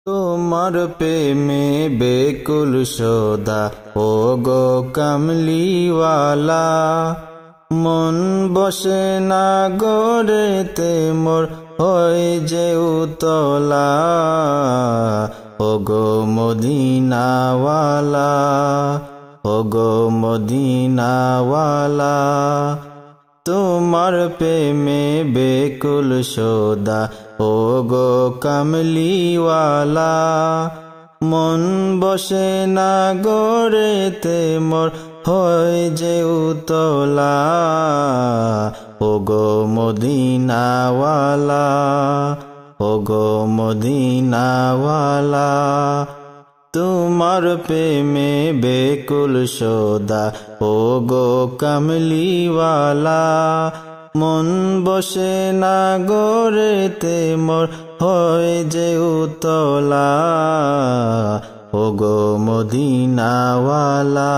তোমার প্রেমে বেকুল সদা ও গো কামলিওয়ালা, মন বসে না গড়েতে মোর হয় যে উতলা। ও গো মদিনাওয়ালা, ও গো মদিনাওয়ালা, তোমার প্রেমে বেকুল সদা ও গো কামলিওয়ালা, মন বসে না গড়েতে মোর হয় যে উতলা। ও গো মদিনাওয়ালা, ও গো মদিনাওয়ালা, তোমার প্রেমে বেকুল সদা ও গো কামলিওয়ালা, মন বসে না গড়েতে মোর হয় যে উতলা। ও গো মদিনাওয়ালা।